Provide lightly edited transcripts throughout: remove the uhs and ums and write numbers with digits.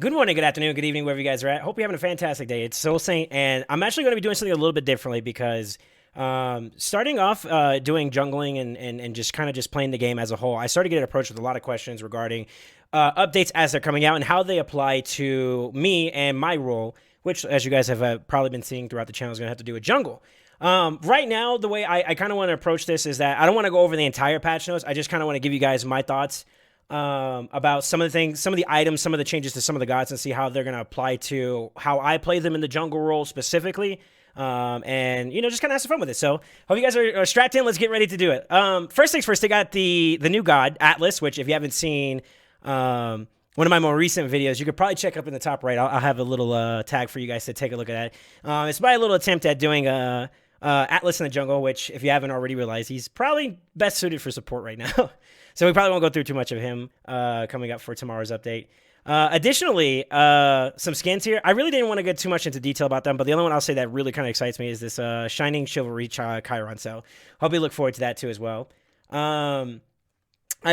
Good morning, good afternoon, good evening, wherever you guys are at. Hope you're having a fantastic day. It's Soul Saint, and I'm actually going to be doing something a little bit differently because starting off doing jungling and just kind of just playing the game as a whole, I started getting approached with a lot of questions regarding updates as they're coming out and how they apply to me and my role, which, as you guys have probably been seeing throughout the channel, is going to have to do with jungle. Right now, the way I kind of want to approach this is that I don't want to go over the entire patch notes. I just kind of want to give you guys my thoughts about some of the things, some of the items, some of the changes to some of the gods, and see how they're going to apply to how I play them in the jungle role specifically. And just kind of have some fun with it. So hope you guys are strapped in. Let's get ready to do it. First things first, they got the new god Atlas, which if you haven't seen one of my more recent videos, you could probably check up in the top right. I'll have a little tag for you guys to take a look at that. It's my little attempt at doing Atlas in the jungle, which if you haven't already realized, he's probably best suited for support right now. So we probably won't go through too much of him coming up for tomorrow's update. Additionally, some skins here. I really didn't want to get too much into detail about them, but the only one I'll say that really kind of excites me is this Shining Chivalry Chiron. So hope you look forward to that too as well. I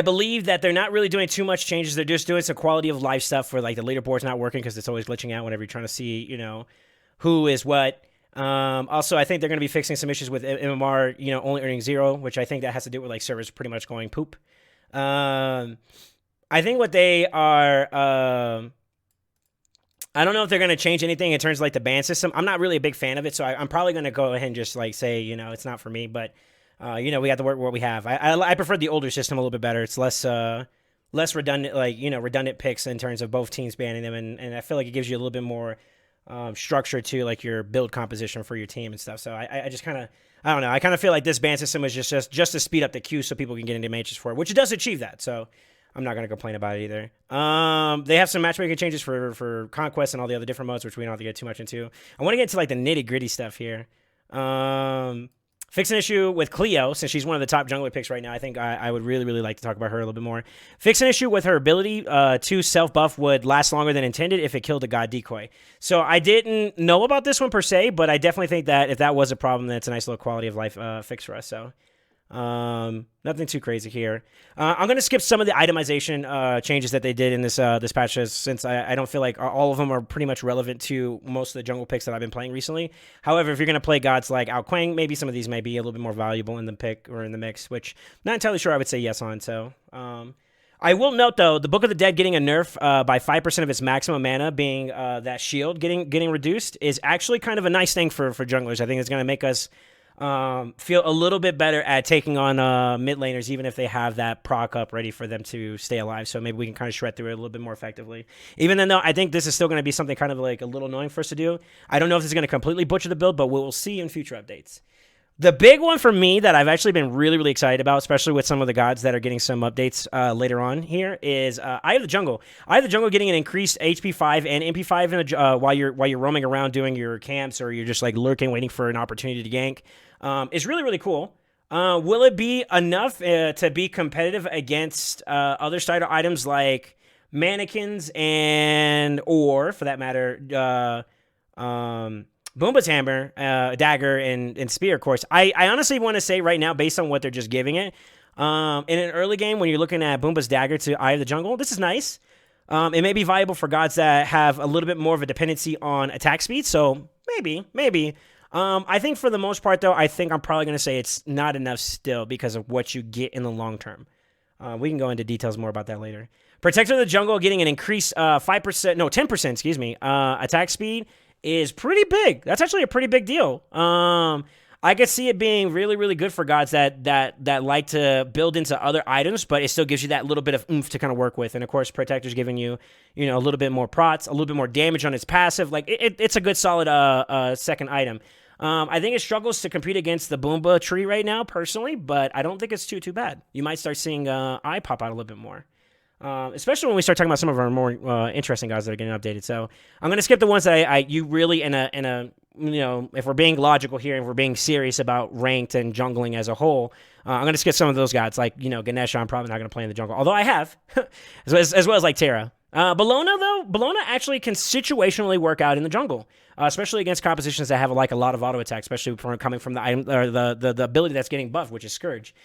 believe that they're not really doing too much changes. They're just doing some quality of life stuff for like the leaderboard's not working because it's always glitching out whenever you're trying to see, who is what. Also, I think they're going to be fixing some issues with MMR, only earning 0, which I think that has to do with like servers pretty much going poop. I think what they are, I don't know if they're going to change anything in terms of like the ban system. I'm not really a big fan of it, so I'm probably going to go ahead and just like say, it's not for me, but, we have to work with what we have. I prefer the older system a little bit better. It's less redundant, like, redundant picks in terms of both teams banning them, and I feel like it gives you a little bit more structure to like your build composition for your team and stuff. So I just kind of, I don't know. I kind of feel like this ban system is just to speed up the queue so people can get into matches for it, which it does achieve that. So I'm not going to complain about it either. They have some matchmaking changes for Conquest and all the other different modes, which we don't have to get too much into. I want to get into like the nitty gritty stuff here. Fix an issue with Cleo, since she's one of the top jungler picks right now. I think I would really, really like to talk about her a little bit more. Fix an issue with her ability to self-buff would last longer than intended if it killed a god decoy. So I didn't know about this one per se, but I definitely think that if that was a problem, then it's a nice little quality of life fix for us. So nothing too crazy here. I'm going to skip some of the itemization changes that they did in this patch, since I don't feel like all of them are pretty much relevant to most of the jungle picks that I've been playing recently. However, if you're going to play gods like Ao Kuang, maybe some of these may be a little bit more valuable in the pick or in the mix, which not entirely sure I would say yes on. So I will note, though, the Book of the Dead getting a nerf by 5% of its maximum mana, being that shield getting reduced, is actually kind of a nice thing for junglers. I think it's going to make us feel a little bit better at taking on mid laners, even if they have that proc up ready for them to stay alive. So maybe we can kind of shred through it a little bit more effectively. Even then, though, I think this is still going to be something kind of like a little annoying for us to do. I don't know if this is going to completely butcher the build, but we'll see in future updates. The big one for me that I've actually been really, really excited about, especially with some of the gods that are getting some updates later on here, is Eye of the Jungle. Eye of the Jungle getting an increased HP 5 and MP 5 while you're roaming around doing your camps, or you're just like lurking, waiting for an opportunity to gank. Is really, really cool. Will it be enough to be competitive against other starter items like mannequins or for that matter, Boomba's hammer, dagger, and spear, of course. I honestly want to say right now, based on what they're just giving it, in an early game when you're looking at Boomba's dagger to Eye of the Jungle, this is nice. It may be viable for gods that have a little bit more of a dependency on attack speed, so maybe. I think for the most part, though, I think I'm probably going to say it's not enough still because of what you get in the long term. We can go into details more about that later. Protector of the Jungle getting an increased 10%, attack speed is pretty big. That's actually a pretty big deal. I could see it being really, really good for gods that like to build into other items, but it still gives you that little bit of oomph to kind of work with. And of course, Protector's giving you, a little bit more prots, a little bit more damage on its passive. Like it's a good solid second item. I think it struggles to compete against the Boomba tree right now, personally, but I don't think it's too bad. You might start seeing Eye pop out a little bit more. Especially when we start talking about some of our more interesting guys that are getting updated. So I'm going to skip the ones that you really in a if we're being logical here and we're being serious about ranked and jungling as a whole, I'm going to skip some of those guys like, Ganesha. I'm probably not going to play in the jungle, although I have, as well as like Terra. Bellona actually can situationally work out in the jungle, especially against compositions that have a lot of auto attack, especially coming from the item or the ability that's getting buffed, which is Scourge.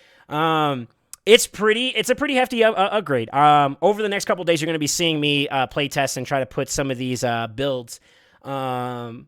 It's a pretty hefty upgrade. Over the next couple days, you're going to be seeing me play test and try to put some of these builds um,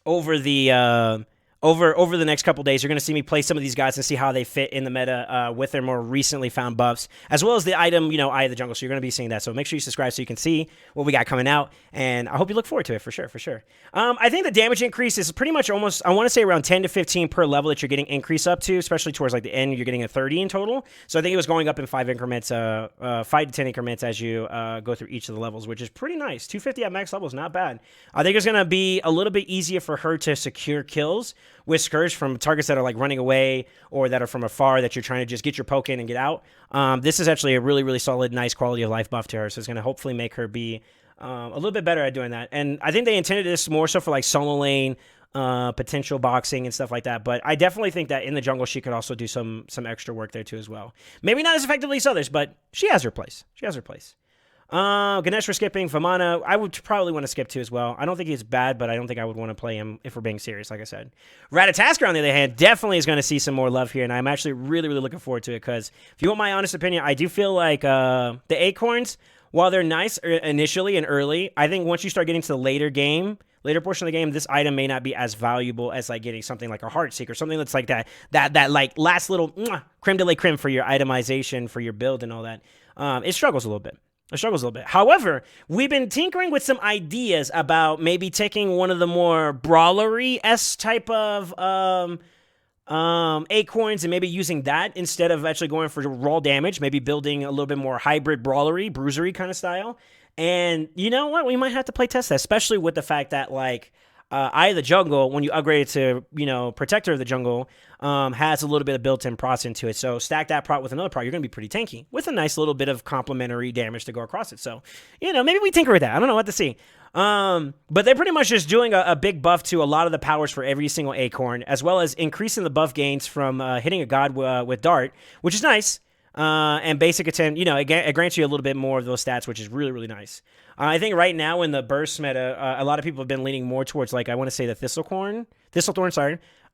over the over the next couple days. You're going to see me play some of these guys and see how they fit in the meta with their more recently found buffs, as well as the item, Eye of the Jungle. So you're going to be seeing that. So make sure you subscribe so you can see what we got coming out, and I hope you look forward to it for sure, for sure. I think the damage increase is pretty much almost, I want to say around 10 to 15 per level that you're getting increase up to, especially towards like the end. You're getting a 30 in total. So I think it was going up in 5 increments, 5 to 10 increments as you go through each of the levels, which is pretty nice. 250 at max level is not bad. I think it's going to be a little bit easier for her to secure kills with Scourge from targets that are like running away or that are from afar that you're trying to just get your poke in and get out. This is actually a really, really solid, nice quality of life buff to her. So it's going to hopefully make her be a little bit better at doing that. And I think they intended this more so for like solo lane, potential boxing and stuff like that. But I definitely think that in the jungle, she could also do some extra work there too as well. Maybe not as effectively as others, but she has her place. She has her place. Ganesh for skipping. Vamana, I would probably want to skip too as well. I don't think he's bad, but I don't think I would want to play him if we're being serious, like I said. Ratatasker, on the other hand, definitely is going to see some more love here, and I'm actually really, really looking forward to it, because if you want my honest opinion, I do feel like the acorns, while they're nice initially and early, I think once you start getting to the later portion of the game, this item may not be as valuable as like getting something like a Heartseeker, something that's like that like last little creme de la creme for your itemization, for your build and all that. It struggles a little bit. However, we've been tinkering with some ideas about maybe taking one of the more brawlery-esque type of acorns and maybe using that instead of actually going for raw damage, maybe building a little bit more hybrid brawlery, bruisery kind of style. And you know what? We might have to play test that, especially with the fact that like Eye of the Jungle, when you upgrade it to, Protector of the Jungle, has a little bit of built-in procs into it. So stack that prot with another prot, you're going to be pretty tanky with a nice little bit of complementary damage to go across it. So, maybe we tinker with that. I don't know what to see. But they're pretty much just doing a big buff to a lot of the powers for every single acorn, as well as increasing the buff gains from hitting a god with Dart, which is nice. And basic attempt, it grants you a little bit more of those stats, which is really, really nice. I think right now in the burst meta, a lot of people have been leaning more towards, like, I want to say the Thistlethorn,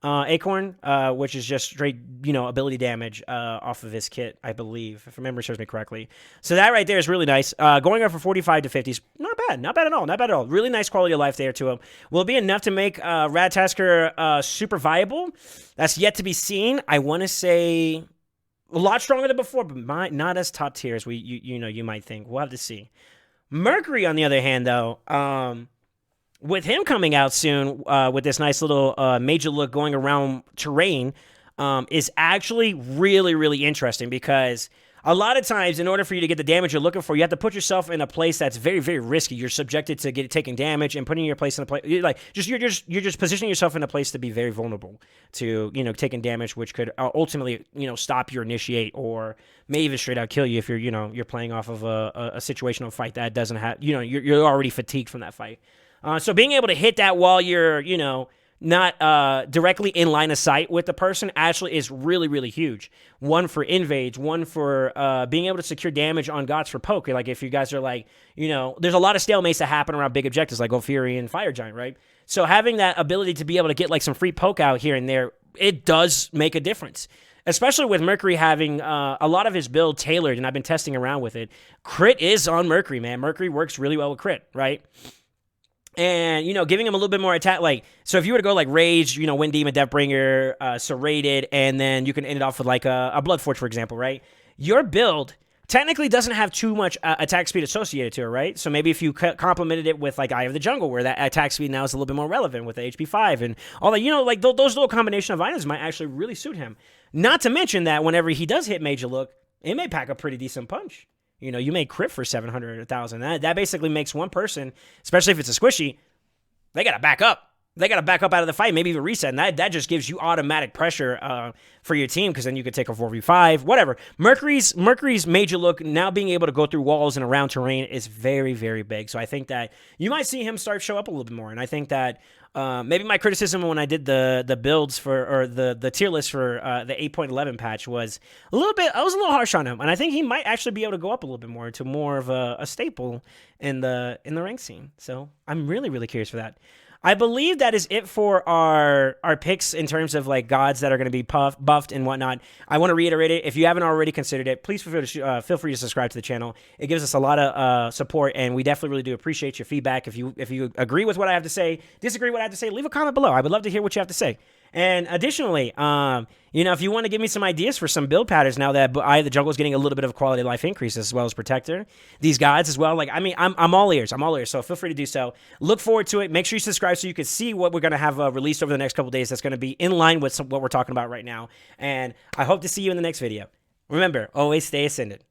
Acorn, which is just straight, ability damage off of his kit, I believe, if memory serves me correctly. So that right there is really nice. Going up from 45 to 50 is not bad at all. Really nice quality of life there to him. Will it be enough to make Ratatasker super viable? That's yet to be seen. I want to say a lot stronger than before, but not as top tier as you might think. We'll have to see. Mercury, on the other hand, though, with him coming out soon with this nice little major look going around terrain, is actually really, really interesting, because a lot of times, in order for you to get the damage you're looking for, you have to put yourself in a place that's very, very risky. You're subjected to taking damage and putting your place in a place you're just positioning yourself in a place to be very vulnerable to taking damage, which could ultimately stop your initiate, or may even straight out kill you if you're playing off of a situational fight that doesn't have you're already fatigued from that fight. So being able to hit that while you're not directly in line of sight with the person actually is really, really huge. One for invades, one for being able to secure damage on gods for poke. Like if you guys are like, there's a lot of stalemates that happen around big objectives like Ophiri and Fire Giant, right? So having that ability to be able to get like some free poke out here and there, it does make a difference. Especially with Mercury having a lot of his build tailored, and I've been testing around with it. Crit is on Mercury, man. Mercury works really well with crit, right? And, giving him a little bit more attack, so if you were to go like Rage, Wind Demon, Deathbringer, Serrated, and then you can end it off with like a Bloodforge, for example, right? Your build technically doesn't have too much attack speed associated to it, right? So maybe if you complemented it with like Eye of the Jungle, where that attack speed now is a little bit more relevant with the HP 5 and all that, like those little combination of items might actually really suit him. Not to mention that whenever he does hit Major Look, it may pack a pretty decent punch. You may crit for 700 or 1,000. That basically makes one person, especially if it's a squishy, they got to back up. They got to back up out of the fight, maybe even reset. And that just gives you automatic pressure for your team, because then you could take a 4v5, whatever. Mercury's Major Look, now being able to go through walls and around terrain, is very, very big. So I think that you might see him show up a little bit more. And I think that Maybe my criticism when I did the builds for, or the tier list for the 8.11 patch was a little bit. I was a little harsh on him, and I think he might actually be able to go up a little bit more to more of a staple in the rank scene. So I'm really curious for that. I believe that is it for our picks in terms of like gods that are going to be buffed and whatnot. I want to reiterate it. If you haven't already considered it, please feel free to subscribe to the channel. It gives us a lot of support, and we definitely really do appreciate your feedback. If you agree with what I have to say, disagree with what I have to say, leave a comment below. I would love to hear what you have to say. And additionally, you know, if you want to give me some ideas for some build patterns now that the jungle is getting a little bit of quality of life increase as well as protector, these guides as well. Like, I mean, I'm all ears. I'm all ears. So feel free to do so. Look forward to it. Make sure you subscribe so you can see what we're going to have released over the next couple days. That's going to be in line with what we're talking about right now. And I hope to see you in the next video. Remember, always stay ascended.